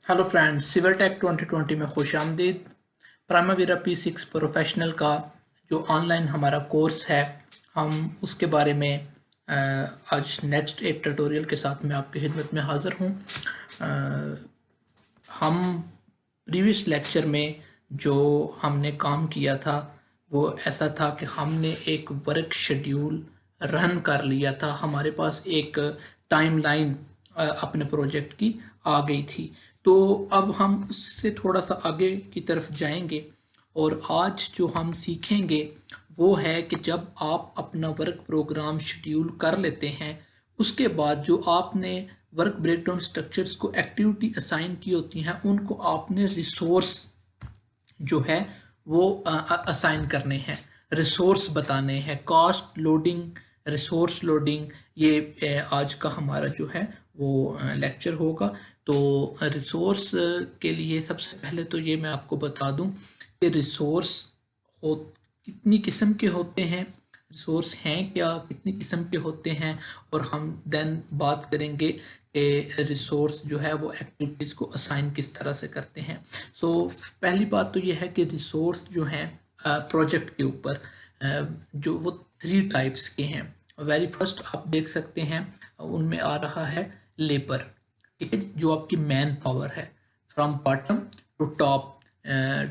Hello friends, civil take 2020 में खुश आमदीद। प्राइमावीरा P6 प्रोफेशनल का जो ऑनलाइन हमारा कोर्स है, हम उसके बारे में आज नेक्स्ट एक ट्यूटोरियल के साथ मैं आपकी खिदमत में हाज़िर हूँ। हम प्रीवियस लेक्चर में जो हमने काम किया था वो ऐसा था कि हमने एक वर्क शेड्यूल रन कर लिया था। हमारे पास एक टाइमलाइन अपने प्रोजेक्ट की आ गई थी। तो अब हम उससे थोड़ा सा आगे की तरफ जाएंगे और आज जो हम सीखेंगे वो है कि जब आप अपना वर्क प्रोग्राम शेड्यूल कर लेते हैं, उसके बाद जो आपने वर्क ब्रेकडाउन स्ट्रक्चर्स को एक्टिविटी असाइन की होती हैं, उनको आपने रिसोर्स जो है वो असाइन करने हैं, रिसोर्स बताने हैं। कास्ट लोडिंग, रिसोर्स लोडिंग, ये आज का हमारा जो है वो लेक्चर होगा। तो रिसोर्स के लिए सबसे पहले तो ये मैं आपको बता दूं कि रिसोर्स हो कितनी किस्म के होते हैं, रिसोर्स हैं क्या, कितनी किस्म के होते हैं, और हम देन बात करेंगे कि रिसोर्स जो है वो एक्टिविटीज़ को असाइन किस तरह से करते हैं। सो पहली बात तो ये है कि रिसोर्स जो हैं प्रोजेक्ट के ऊपर जो वो 3 टाइप्स के हैं। वेरी फर्स्ट आप देख सकते हैं उनमें आ रहा है लेबर, ठीक है, जो आपकी मैन पावर है। From bottom to top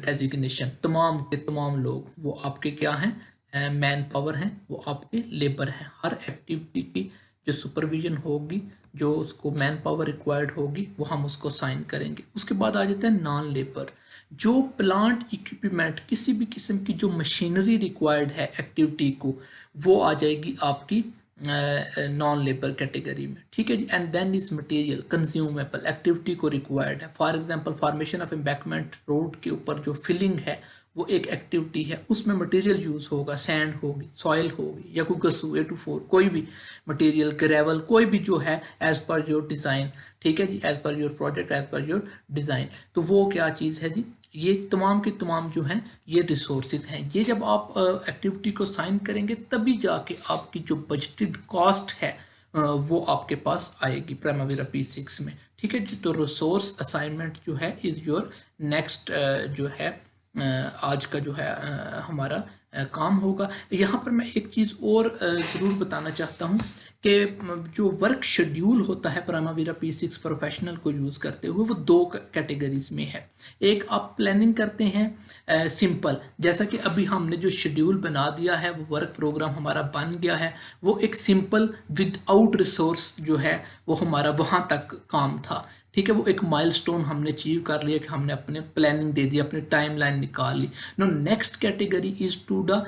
designation, तमाम के तमाम लोग वो आपके क्या हैं, मैन पावर हैं, वो आपके लेबर हैं। हर एक्टिविटी की जो सुपरविजन होगी, जो उसको मैन पावर रिक्वायर्ड होगी, वो हम उसको साइन करेंगे। उसके बाद आ जाता है नॉन लेबर, जो प्लांट इक्विपमेंट, किसी भी किस्म की जो मशीनरी रिक्वायर्ड है एक्टिविटी को, वो आ जाएगी आपकी नॉन लेबर कैटेगरी में, ठीक है जी। And then is material consumable, activity को रिक्वायर्ड है। For example formation of embankment, road के ऊपर जो फिलिंग है वो एक एक्टिविटी है, उसमें मटेरियल यूज होगा, सैंड होगी, सॉइल होगी, या कोई गसू A2 4 कोई भी मटेरियल, ग्रेवल, कोई भी जो है एज पर योर डिज़ाइन, ठीक है जी, एज पर योर प्रोजेक्ट, एज पर योर डिज़ाइन। तो वो क्या चीज़ है जी, ये तमाम के तमाम जो हैं ये रिसोर्सेज हैं। ये जब आप एक्टिविटी को साइन करेंगे तभी जाके आपकी जो बजटेड कॉस्ट है वो आपके पास आएगी प्राइमावीरा P6 में, ठीक है जी। तो रिसोर्स असाइनमेंट जो है इज योर नेक्स्ट जो है आज का जो है हमारा काम होगा। यहाँ पर मैं एक चीज़ और ज़रूर बताना चाहता हूँ कि जो वर्क शेड्यूल होता है प्राइमावीरा P6 प्रोफेशनल को यूज़ करते हुए, वो 2 कैटेगरीज में है। एक आप प्लानिंग करते हैं सिंपल, जैसा कि अभी हमने जो शेड्यूल बना दिया है, वो वर्क प्रोग्राम हमारा बन गया है, वो एक सिंपल विदाउट रिसोर्स जो है वो हमारा वहाँ तक काम था, ठीक है। वो एक माइलस्टोन हमने अचीव कर लिया कि हमने अपने प्लानिंग दे दी, अपनी टाइमलाइन निकाल ली। No, next category is to the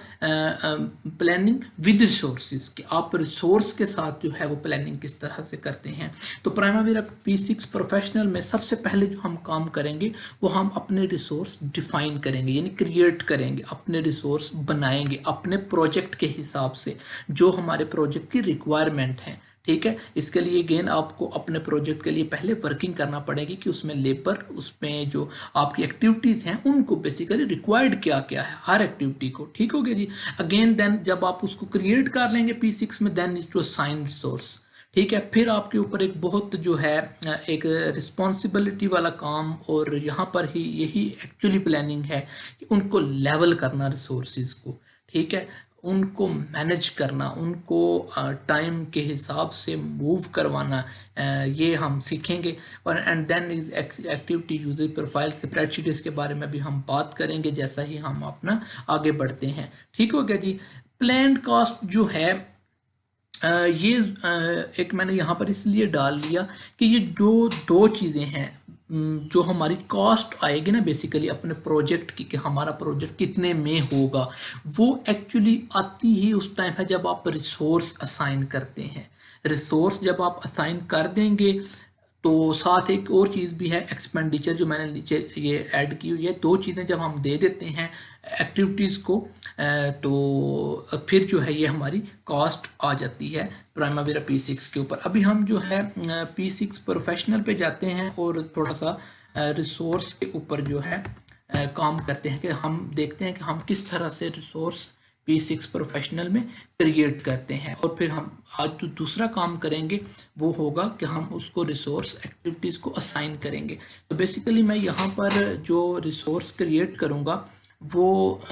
planning with resources, कि आप रिसोर्स के साथ जो है वो प्लानिंग किस तरह से करते हैं। तो प्राइमावीरा P6 प्रोफेशनल में सबसे पहले जो हम काम करेंगे वो हम अपने रिसोर्स डिफाइन करेंगे, यानी क्रिएट करेंगे, अपने रिसोर्स बनाएंगे अपने प्रोजेक्ट के हिसाब से, जो हमारे प्रोजेक्ट की रिक्वायरमेंट है, ठीक है। इसके लिए अगेन आपको अपने प्रोजेक्ट के लिए पहले वर्किंग करना पड़ेगी कि उसमें लेबर, उसमें जो आपकी एक्टिविटीज़ हैं उनको बेसिकली रिक्वायर्ड क्या क्या है हर एक्टिविटी को, ठीक हो गया जी। अगेन देन जब आप उसको क्रिएट कर लेंगे P6 में, then is to assign resource, ठीक है। फिर आपके ऊपर एक बहुत जो है एक रिस्पॉन्सिबिलिटी वाला काम, और यहाँ पर ही यही एक्चुअली प्लानिंग है कि उनको लेवल करना रिसोर्सेज को, ठीक है, उनको मैनेज करना, उनको टाइम के हिसाब से मूव करवाना, ये हम सीखेंगे। और and then is activity user profile, spreadsheet, इसके बारे में भी हम बात करेंगे जैसा ही हम अपना आगे बढ़ते हैं, ठीक हो गया जी। प्लान्ड कॉस्ट जो है ये एक मैंने यहाँ पर इसलिए डाल लिया कि ये जो 2 चीज़ें हैं, जो हमारी कॉस्ट आएगी ना बेसिकली अपने प्रोजेक्ट की, कि हमारा प्रोजेक्ट कितने में होगा, वो एक्चुअली आती ही उस टाइम है जब आप रिसोर्स असाइन करते हैं। रिसोर्स जब आप असाइन कर देंगे तो साथ एक और चीज़ भी है एक्सपेंडिचर, जो मैंने नीचे ये ऐड की हुई है। 2 चीज़ें जब हम दे देते हैं एक्टिविटीज़ को तो फिर जो है ये हमारी कॉस्ट आ जाती है प्राइमावीरा P6 के ऊपर। अभी हम जो है P6 प्रोफेशनल पे जाते हैं और थोड़ा सा रिसोर्स के ऊपर जो है काम करते हैं, कि हम देखते हैं कि हम किस तरह से रिसोर्स P6 प्रोफेशनल में क्रिएट करते हैं। और फिर हम आज जो दूसरा काम करेंगे वो होगा कि हम उसको रिसोर्स एक्टिविटीज़ को असाइन करेंगे। तो बेसिकली मैं यहाँ पर जो रिसोर्स क्रिएट करूँगा वो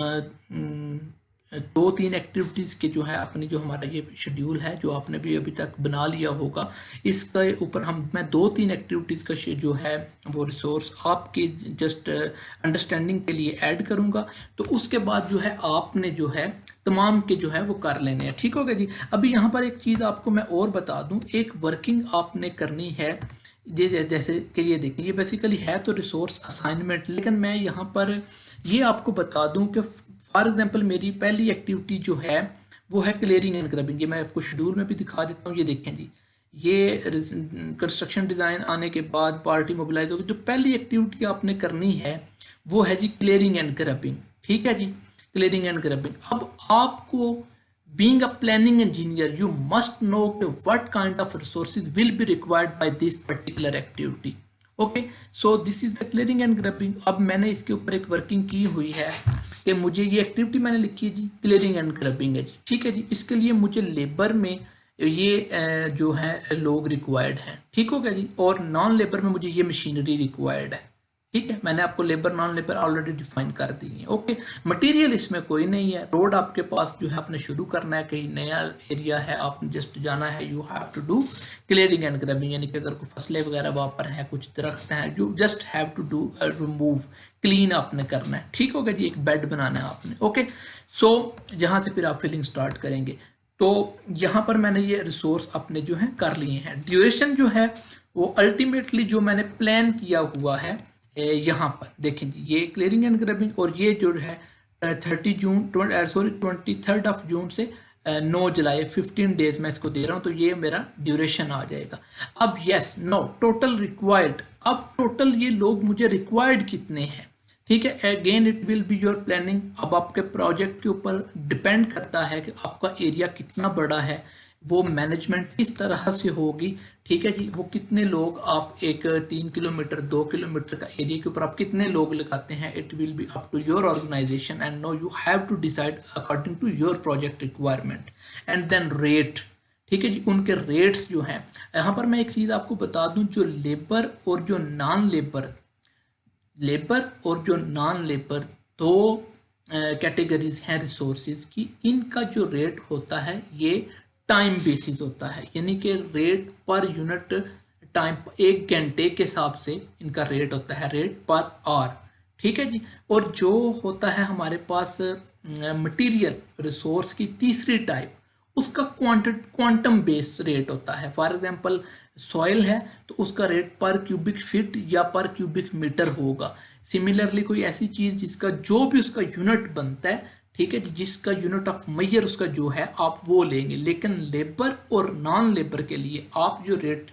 2-3 एक्टिविटीज़ के जो है अपनी जो हमारा ये शेड्यूल है जो आपने भी अभी तक बना लिया होगा, इसके ऊपर मैं 2-3 एक्टिविटीज़ का जो है वो रिसोर्स आपके जस्ट अंडरस्टैंडिंग के लिए ऐड करूँगा। तो उसके बाद जो है आपने जो है तमाम के जो है वो कर लेने हैं। ठीक होगा जी। अभी यहाँ पर एक चीज़ आपको मैं और बता दूँ, एक वर्किंग आपने करनी है ये जैसे कि ये देखिए, ये बेसिकली है तो रिसोर्स असाइनमेंट, लेकिन मैं यहाँ पर ये आपको बता दूं कि फॉर एग्जांपल मेरी पहली एक्टिविटी जो है वो है क्लियरिंग एंड ग्रबिंग। ये मैं आपको शेड्यूल में भी दिखा देता हूँ। ये देखें जी, ये कंस्ट्रक्शन डिज़ाइन आने के बाद पार्टी मोबिलाइज होगी, जो पहली एक्टिविटी आपने करनी है वो है जी क्लियरिंग एंड ग्रबिंग। ठीक है जी, क्लियरिंग एंड ग्रबिंग। अब आपको being a planning engineer you must know what kind of resources will be required by this particular activity. Okay, so this is the clearing and grabbing. अब मैंने इसके ऊपर एक वर्किंग की हुई है कि मुझे ये एक्टिविटी मैंने लिखी है जी क्लियरिंग एंड ग्रबिंग है जी। ठीक है जी, इसके लिए मुझे लेबर में ये जो है लोग रिक्वायर्ड हैं। ठीक हो गया जी। और नॉन लेबर में मुझे ये मशीनरी रिक्वायर्ड है। ठीक है, मैंने आपको labour non labour already define कर दी है। ओके, मटेरियल इसमें कोई नहीं है। रोड आपके पास जो है आपने शुरू करना है, कहीं नया एरिया है, आपने जस्ट जाना है, you have to do clearing and grubbing. यानी कि अगर कोई फसलें वगैरह वहाँ पर हैं, कुछ दरख्त हैं, जो just have to do remove, clean आपने करना है। ठीक होगा जी, एक बेड बनाना है आपने। ओके, सो यहाँ से फिर आप फिलिंग स्टार्ट करेंगे। तो यहाँ पर मैंने ये रिसोर्स अपने जो है कर लिए हैं। ड्यूरेशन जो है वो अल्टीमेटली जो मैंने प्लान किया हुआ है यहाँ पर देखें जी, ये क्लियरिंग एंड ग्रबिंग, और ये जो है 23 ऑफ जून से 9 जुलाई 15 डेज मैं इसको दे रहा हूँ। तो ये मेरा ड्यूरेशन आ जाएगा। अब यस नो टोटल रिक्वायर्ड, अब टोटल ये लोग मुझे रिक्वायर्ड कितने हैं। ठीक है, again it will be your planning. अब आपके प्रोजेक्ट के ऊपर डिपेंड करता है कि आपका एरिया कितना बड़ा है, वो मैनेजमेंट किस तरह से होगी। ठीक है जी, वो कितने लोग आप एक 3 किलोमीटर 2 किलोमीटर का एरिया के ऊपर आप कितने लोग लगाते हैं, it will be up to your organization and no you have to decide according to your project requirement and then rate. ठीक है जी, उनके रेट्स जो हैं, यहाँ पर मैं एक चीज़ आपको बता दूं, जो लेबर और जो नॉन लेबर दो कैटेगरीज हैं रिसोर्सेज की। इनका जो रेट होता है ये टाइम बेसिस होता है, यानी कि रेट पर यूनिट टाइम, 1 घंटे के हिसाब से इनका रेट होता है, रेट पर आवर। ठीक है जी। और जो होता है हमारे पास मटेरियल रिसोर्स की तीसरी टाइप, उसका क्वांटम बेस्ड रेट होता है। फॉर एग्जांपल सॉइल है तो उसका रेट पर क्यूबिक फीट या पर क्यूबिक मीटर होगा। सिमिलरली कोई ऐसी चीज़ जिसका जो भी उसका यूनिट बनता है, ठीक है, जिसका यूनिट ऑफ मेजर उसका जो है आप वो लेंगे। लेकिन लेबर और नॉन लेबर के लिए आप जो रेट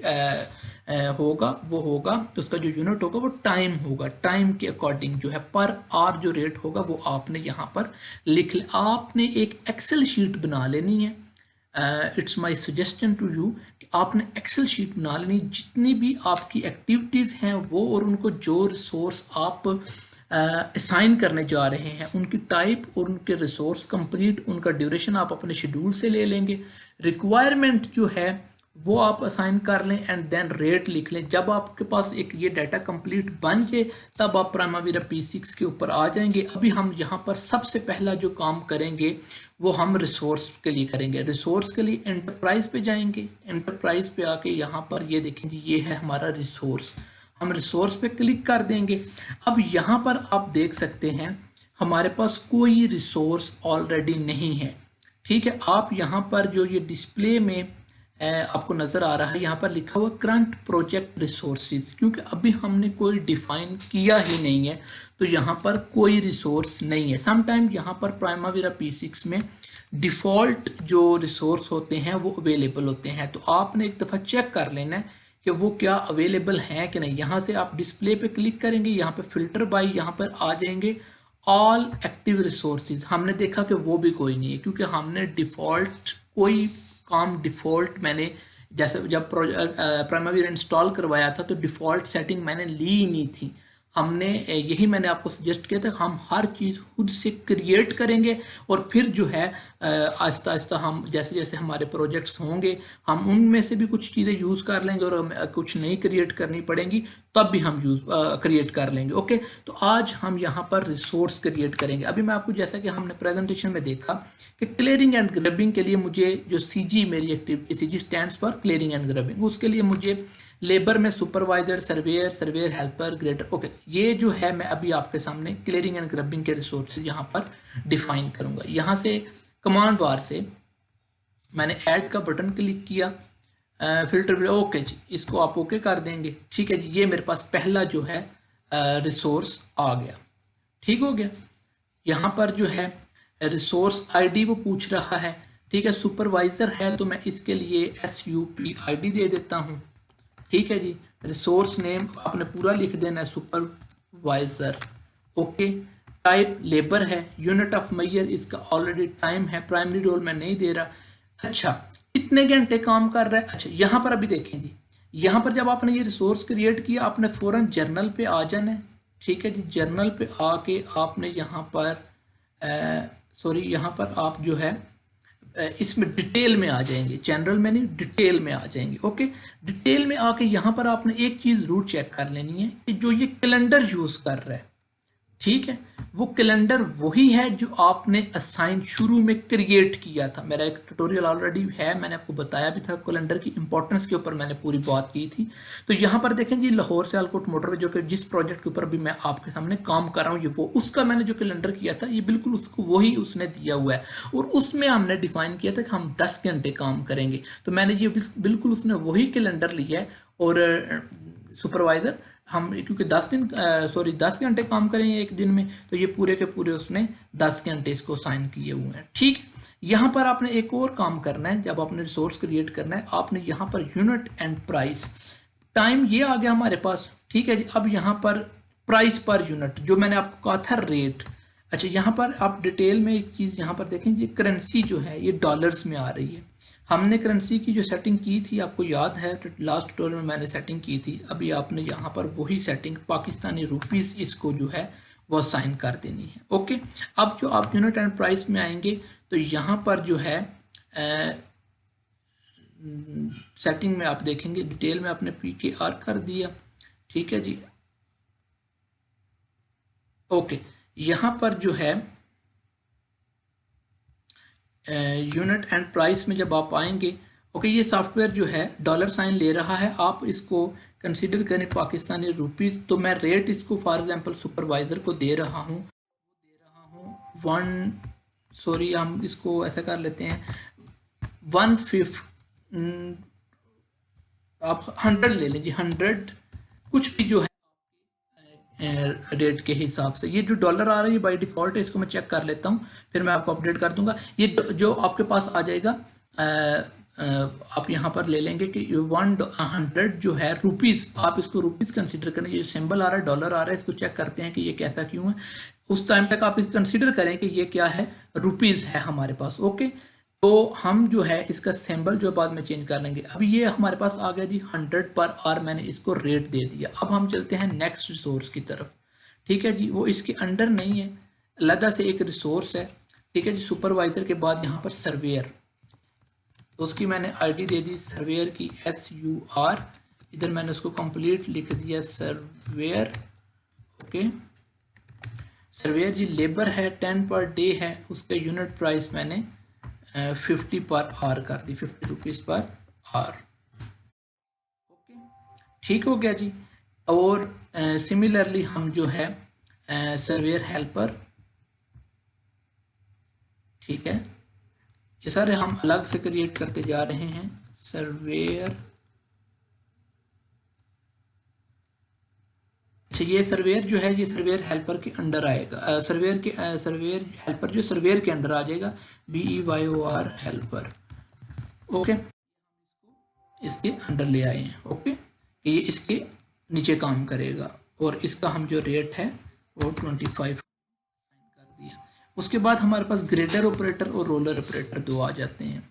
होगा वो होगा, उसका जो यूनिट होगा वो टाइम होगा। टाइम के अकॉर्डिंग जो है पर आवर जो रेट होगा वो आपने यहाँ पर लिख ले। आपने एक एक्सेल शीट बना लेनी है। It's my suggestion to you कि आपने एक्सेल शीट बना लेनी, जितनी भी आपकी एक्टिविटीज़ हैं वो, और उनको जो रिसोर्स आप असाइन करने जा रहे हैं उनकी टाइप और उनके रिसोर्स कंप्लीट, उनका ड्यूरेशन आप अपने शेड्यूल से ले लेंगे। रिक्वायरमेंट जो है वो आप असाइन कर लें एंड देन रेट लिख लें। जब आपके पास एक ये डाटा कंप्लीट बन जाए तब आप प्राइमावीरा P6 के ऊपर आ जाएंगे। अभी हम यहाँ पर सबसे पहला जो काम करेंगे वो हम रिसोर्स के लिए करेंगे। रिसोर्स के लिए एंटरप्राइज पे जाएंगे। एंटरप्राइज पे आके यहाँ पर ये देखें जी, ये है हमारा रिसोर्स। हम रिसोर्स पे क्लिक कर देंगे। अब यहाँ पर आप देख सकते हैं हमारे पास कोई रिसोर्स ऑलरेडी नहीं है। ठीक है, आप यहाँ पर जो ये डिस्प्ले में आपको नज़र आ रहा है, यहाँ पर लिखा हुआ करंट प्रोजेक्ट रिसोर्सेज, क्योंकि अभी हमने कोई डिफाइन किया ही नहीं है तो यहाँ पर कोई रिसोर्स नहीं है। समटाइम यहाँ पर प्राइमावीरा P6 में डिफ़ॉल्ट जो रिसोर्स होते हैं वो अवेलेबल होते हैं, तो आपने एक दफ़ा चेक कर लेना है कि वो क्या अवेलेबल हैं कि नहीं। यहाँ से आप डिस्प्ले पे क्लिक करेंगे, यहाँ पे फिल्टर बाय, यहाँ पर आ जाएंगे ऑल एक्टिव रिसोर्सेज। हमने देखा कि वो भी कोई नहीं है, क्योंकि हमने डिफ़ॉल्ट कोई काम डिफ़ॉल्ट मैंने जैसे जब प्राइमावीरा इंस्टॉल करवाया था तो डिफ़ॉल्ट सेटिंग मैंने ली ही नहीं थी। हमने यही मैंने आपको सजेस्ट किया था, हम हर चीज़ खुद से क्रिएट करेंगे और फिर जो है आहिस्ता आहिस्ता हम जैसे जैसे हमारे प्रोजेक्ट्स होंगे हम उनमें से भी कुछ चीज़ें यूज़ कर लेंगे और हमें कुछ नई क्रिएट करनी पड़ेंगी तब भी हम यूज़ क्रिएट कर लेंगे। ओके, तो आज हम यहाँ पर रिसोर्स क्रिएट करेंगे। अभी मैं आपको जैसा कि हमने प्रेजेंटेशन में देखा कि क्लियरिंग एंड ग्रबिंग के लिए मुझे जो CG मेरी activity, CG stands for clearing and grubbing, उसके लिए मुझे लेबर में supervisor, surveyor, surveyor helper, grader. Okay, ये जो है मैं अभी आपके सामने क्लियरिंग एंड ग्रबिंग के रिसोर्सेज यहाँ पर डिफाइन करूंगा। यहाँ से कमांड बार से मैंने ऐड का बटन क्लिक किया, फिल्टर भी ओके जी, इसको आप ओके कर देंगे। ठीक है जी, ये मेरे पास पहला जो है रिसोर्स आ गया। ठीक हो गया। यहाँ पर जो है रिसोर्स आईडी वो पूछ रहा है। ठीक है, सुपरवाइजर है तो मैं इसके लिए SUP ID दे देता हूँ। ठीक है जी, रिसोर्स नेम आपने पूरा लिख देना है, सुपरवाइजर। ओके, टाइप लेबर है, यूनिट ऑफ मेजर इसका ऑलरेडी टाइम है, प्राइमरी रोल मैं नहीं दे रहा। अच्छा, कितने घंटे काम कर रहा है। अच्छा, यहाँ पर अभी देखें जी, यहाँ पर जब आपने ये रिसोर्स क्रिएट किया आपने फौरन जर्नल पे आ जाना है। ठीक है जी, जर्नल पे आके आपने यहाँ पर सॉरी यहाँ पर आप जो है इसमें डिटेल में आ जाएंगे, जनरल में नहीं डिटेल में आ जाएंगे। ओके, डिटेल में आके यहाँ पर आपने एक चीज़ जरूर चेक कर लेनी है कि जो ये कैलेंडर यूज़ कर रहा है, ठीक है, वो कैलेंडर वही है जो आपने असाइन शुरू में क्रिएट किया था। मेरा एक ट्यूटोरियल ऑलरेडी है, मैंने आपको बताया भी था कैलेंडर की इंपॉर्टेंस के ऊपर मैंने पूरी बात की थी। तो यहाँ पर देखें जी, लाहौर से सियालकोट मोटरवे, जो कि जिस प्रोजेक्ट के ऊपर भी मैं आपके सामने काम कर रहा हूँ, ये वो उसका मैंने जो कैलेंडर किया था, ये बिल्कुल उसको वही उसने दिया हुआ है और उसमें हमने डिफाइन किया था कि हम 10 घंटे काम करेंगे। तो मैंने ये बिल्कुल उसने वही कैलेंडर लिया है और सुपरवाइजर हम क्योंकि 10 घंटे काम करेंगे एक दिन में, तो ये पूरे के पूरे उसने 10 घंटे इसको साइन किए हुए हैं। ठीक, यहाँ पर आपने एक और काम करना है, जब आपने रिसोर्स क्रिएट करना है आपने यहाँ per unit and price, time ये आ गया हमारे पास। ठीक है जी, अब यहाँ पर प्राइस पर यूनिट जो मैंने आपको कहा था रेट। अच्छा, यहाँ पर आप डिटेल में एक चीज़ यहाँ पर देखें, ये करेंसी जो है ये डॉलर्स में आ रही है। हमने करेंसी की जो सेटिंग की थी आपको याद है, तो लास्ट ट्यूटोरियल में मैंने सेटिंग की थी। अभी आपने यहाँ पर वही सेटिंग पाकिस्तानी रुपीस इसको जो है वो साइन कर देनी है। ओके, अब जो आप यूनिट एंड प्राइस में आएंगे तो यहाँ पर जो है सेटिंग में आप देखेंगे डिटेल में आपने PKR कर दिया। ठीक है जी, ओके, यहाँ पर जो है यूनिट एंड प्राइस में जब आप आएंगे, ओके, ये सॉफ्टवेयर जो है डॉलर साइन ले रहा है, आप इसको कंसीडर करें पाकिस्तानी रुपीस। तो मैं रेट इसको फॉर एग्जांपल सुपरवाइजर को दे रहा हूँ हम इसको ऐसा कर लेते हैं 150, आप 100 ले लीजिए, 100 कुछ भी जो है रेट के हिसाब से। ये जो डॉलर आ रहा है ये बाय डिफॉल्ट है, इसको मैं चेक कर लेता हूँ फिर मैं आपको अपडेट कर दूंगा। ये जो आपके पास आ जाएगा आप यहाँ पर ले लेंगे कि 100 जो है रुपीस, आप इसको रुपीस कंसीडर करें। ये सिंबल आ रहा है, डॉलर आ रहा है, इसको चेक करते हैं कि ये कैसा क्यों है। उस टाइम तक आप कंसीडर करें कि ये क्या है, रुपीस है हमारे पास। ओके, तो हम जो है इसका सिंबल जो बाद में चेंज कर लेंगे। अब ये हमारे पास आ गया जी 100 पर आवर, मैंने इसको रेट दे दिया। अब हम चलते हैं नेक्स्ट रिसोर्स की तरफ। ठीक है जी, वो इसके अंडर नहीं है, अलग से एक रिसोर्स है। ठीक है जी, सुपरवाइजर के बाद यहाँ पर सर्वेयर, तो उसकी मैंने ID दे दी सर्वेयर की SUR, इधर मैंने उसको कंप्लीट लिख दिया सर्वेयर। ओके, सर्वेयर जी लेबर है 10 पर डे है, उसका यूनिट प्राइस मैंने 50 पर आवर कर दी, 50 रुपीज़ पर आवर। ओके, ठीक हो गया जी। और सिमिलरली हम जो है सर्वेयर हेल्पर, ठीक है, ये सारे हम अलग से क्रिएट करते जा रहे हैं। सर्वेयर, अच्छा, ये सर्वेयर जो है ये सर्वेयर हेल्पर के अंडर आएगा। सर्वेयर हेल्पर जो सर्वेयर के अंडर आ जाएगा, BEYOR हेल्पर। ओके, इसके अंडर ले आए हैं। ओके, कि ये इसके नीचे काम करेगा और इसका हम जो रेट है वो 25 कर दिया। उसके बाद हमारे पास ग्रेडर ऑपरेटर और रोलर ऑपरेटर दो आ जाते हैं।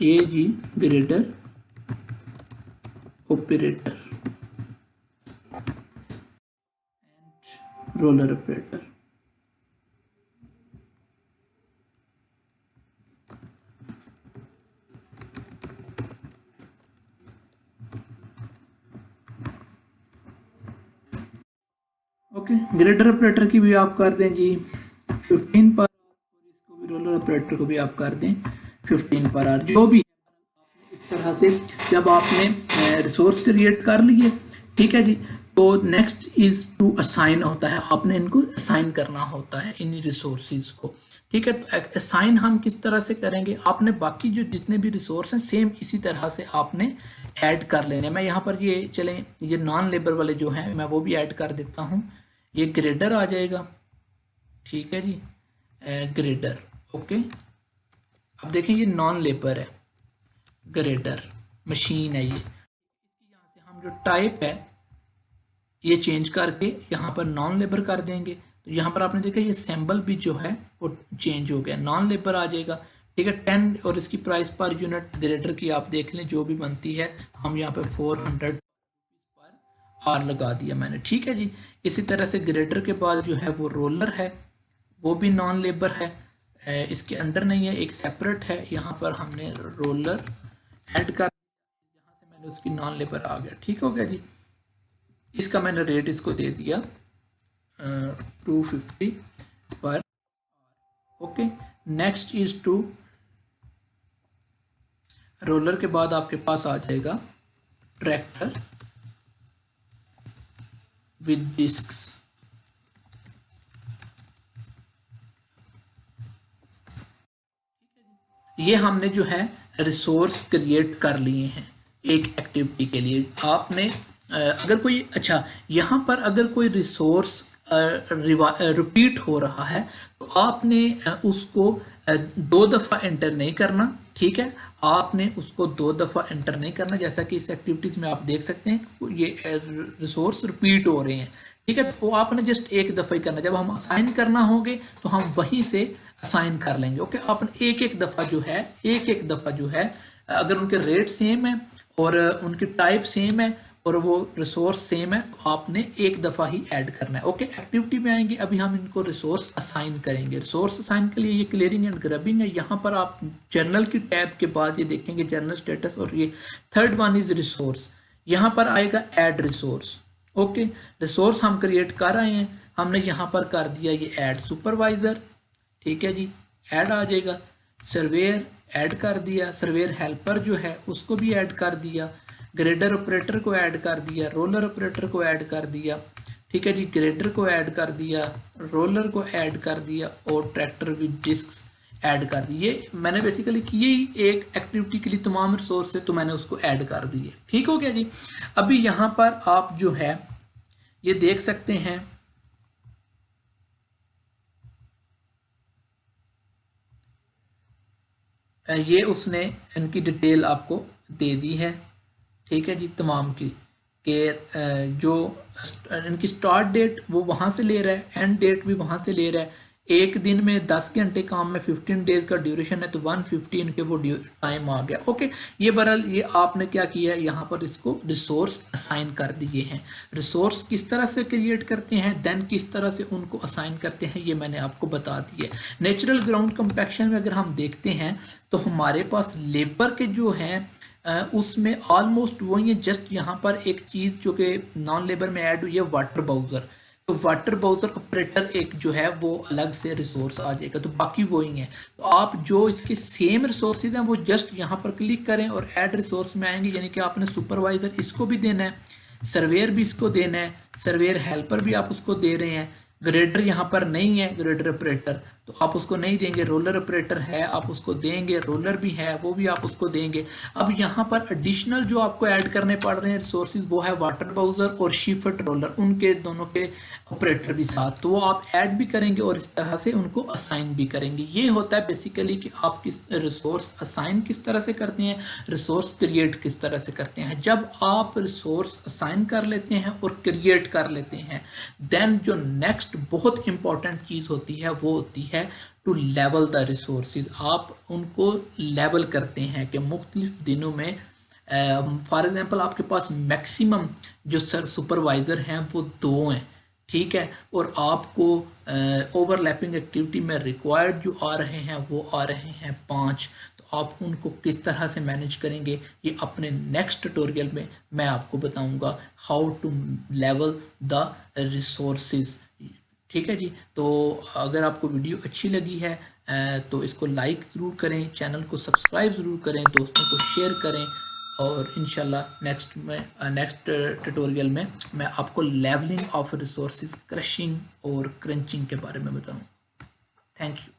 ये जी grader operator and roller operator. Okay, grader operator की भी आप कर दें जी 15 पर, और इसको भी रोलर ऑपरेटर को भी आप कर दें 15 पर आवर। जो भी इस तरह से जब आपने रिसोर्स क्रिएट कर लिए, ठीक है जी, तो नेक्स्ट इज टू असाइन होता है, आपने इनको असाइन करना होता है इन रिसोर्सेज को, ठीक है। तो असाइन हम किस तरह से करेंगे, आपने बाकी जो जितने भी रिसोर्स हैं सेम इसी तरह से आपने ऐड कर लेने। मैं यहाँ पर ये चलें, ये नॉन लेबर वाले जो हैं मैं वो भी ऐड कर देता हूँ। ये ग्रेडर आ जाएगा, ठीक है जी, ग्रेडर। ओके, अब देखें ये नॉन लेबर है, ग्रेडर मशीन है ये। इसकी यहाँ से हम जो टाइप है ये चेंज करके यहाँ पर नॉन लेबर कर देंगे। तो यहाँ पर आपने देखा ये सिंबल भी जो है वो चेंज हो गया, नॉन लेबर आ जाएगा, ठीक है। 10 और इसकी प्राइस पर यूनिट ग्रेडर की आप देख लें जो भी बनती है, हम यहाँ पे 400 पर आर लगा दिया मैंने, ठीक है जी। इसी तरह से ग्रेडर के बाद जो है वो रोलर है, वो भी नॉन लेबर है, इसके अंडर नहीं है, एक सेपरेट है। यहाँ पर हमने रोलर ऐड कर, यहाँ से मैंने उसकी नॉन लेबर आ गया, ठीक हो गया जी। इसका मैंने रेट इसको दे दिया 250 पर। Okay, next is to roller के बाद आपके पास आ जाएगा ट्रैक्टर विद डिस्क्स। ये हमने जो है रिसोर्स क्रिएट कर लिए हैं एक एक्टिविटी के लिए। आपने अगर कोई, अच्छा यहाँ पर अगर कोई रिसोर्स रिपीट हो रहा है तो आपने उसको 2 दफ़ा एंटर नहीं करना, ठीक है। आपने उसको 2 दफ़ा एंटर नहीं करना, जैसा कि इस एक्टिविटीज़ में आप देख सकते हैं ये रिसोर्स रिपीट हो रहे हैं, ठीक है। तो आपने जस्ट एक दफ़ा ही करना, जब हम असाइन करना होंगे तो हम वहीं से असाइन कर लेंगे। ओके, आपने एक दफ़ा जो है, एक दफ़ा जो है, अगर उनके रेट सेम है और उनकी टाइप सेम है और वो रिसोर्स सेम है तो आपने एक दफ़ा ही ऐड करना है। ओके, एक्टिविटी में आएंगे, अभी हम इनको रिसोर्स असाइन करेंगे। रिसोर्स असाइन के लिए ये क्लियरिंग एंड ग्रबिंग है। यहाँ पर आप जर्नल की टैब के बाद ये देखेंगे जर्नल स्टेटस, और ये थर्ड वन इज रिसोर्स, यहाँ पर आएगा ऐड रिसोर्स। ओके, रिसोर्स हम क्रिएट कर रहे हैं, हमने यहाँ पर कर दिया ये ऐड सुपरवाइजर, ठीक है जी, ऐड आ जाएगा। सर्वेयर ऐड कर दिया, सर्वेयर हेल्पर जो है उसको भी ऐड कर दिया, ग्रेडर ऑपरेटर को ऐड कर दिया, रोलर ऑपरेटर को ऐड कर दिया, ठीक है जी, ग्रेडर को ऐड कर दिया, रोलर को ऐड कर दिया, और ट्रैक्टर विद डिस्क्स ऐड कर दिए। मैंने बेसिकली की यही एक एक्टिविटी के लिए तमाम रिसोर्स है तो मैंने उसको ऐड कर दिए, ठीक हो गया जी। अभी यहाँ पर आप जो है ये देख सकते हैं, ये उसने इनकी डिटेल आपको दे दी है, ठीक है जी, तमाम की, कि जो इनकी स्टार्ट डेट वो वहाँ से ले रहा है, एंड डेट भी वहाँ से ले रहा है। एक दिन में 10 घंटे काम में 15 डेज का ड्यूरेशन है तो 150 इनके वो टाइम आ गया। ओके, ये बहरहाल ये आपने क्या किया है, यहाँ पर इसको रिसोर्स असाइन कर दिए हैं। रिसोर्स किस तरह से क्रिएट करते हैं, देन किस तरह से उनको असाइन करते हैं, ये मैंने आपको बता दिया। नेचुरल ग्राउंड कंपैक्शन में अगर हम देखते हैं तो हमारे पास लेबर के जो हैं उसमें ऑलमोस्ट वही है, जस्ट यहाँ पर एक चीज़ जो कि नॉन लेबर में ऐड हुई है, वाटर बाउजर। तो वाटर बाउजर ऑपरेटर एक जो है वो अलग से रिसोर्स आ जाएगा, तो बाकी वही है। तो आप जो इसके सेम रिसोर्सेज हैं वो जस्ट यहाँ पर क्लिक करें और ऐड रिसोर्स में आएंगे, यानी कि आपने सुपरवाइजर इसको भी देना है, सर्वेयर भी इसको देना है, सर्वेयर हेल्पर भी आप उसको दे रहे हैं। ग्रेडर यहाँ पर नहीं है, ग्रेडर ऑपरेटर तो आप उसको नहीं देंगे, रोलर ऑपरेटर है आप उसको देंगे, रोलर भी है वो भी आप उसको देंगे। अब यहाँ पर एडिशनल जो आपको ऐड करने पड़ रहे हैं रिसोर्सेज वो है वाटर बाउजर और शिफ्ट रोलर, उनके दोनों के ऑपरेटर भी साथ, तो वो आप ऐड भी करेंगे और इस तरह से उनको असाइन भी करेंगे। ये होता है बेसिकली कि आप किस रिसोर्स असाइन किस तरह से करते हैं, रिसोर्स क्रिएट किस तरह से करते हैं। जब आप रिसोर्स असाइन कर लेते हैं और क्रिएट कर लेते हैं, देन जो नेक्स्ट बहुत इंपॉर्टेंट चीज़ होती है वो होती है है टू लेवल द रिसोर्सेज। आप उनको लेवल करते हैं कि मुख्तलिफ दिनों में फॉर एग्जांपल आपके पास मैक्सिमम जो सर सुपरवाइज़र हैं वो 2 हैं, ठीक है, और आपको ओवरलैपिंग एक्टिविटी में रिक्वायर्ड जो आ रहे हैं वो आ रहे हैं 5। तो आप उनको किस तरह से मैनेज करेंगे ये अपने नेक्स्ट ट्यूटोरियल में मैं आपको बताऊंगा, how to level the resources. ठीक है जी। तो अगर आपको वीडियो अच्छी लगी है तो इसको लाइक ज़रूर करें, चैनल को सब्सक्राइब ज़रूर करें, दोस्तों को शेयर करें, और इंशाल्लाह नेक्स्ट ट्यूटोरियल में मैं आपको लेवलिंग ऑफ रिसोर्सेज, क्रशिंग और क्रंचिंग के बारे में बताऊँ। Thank you.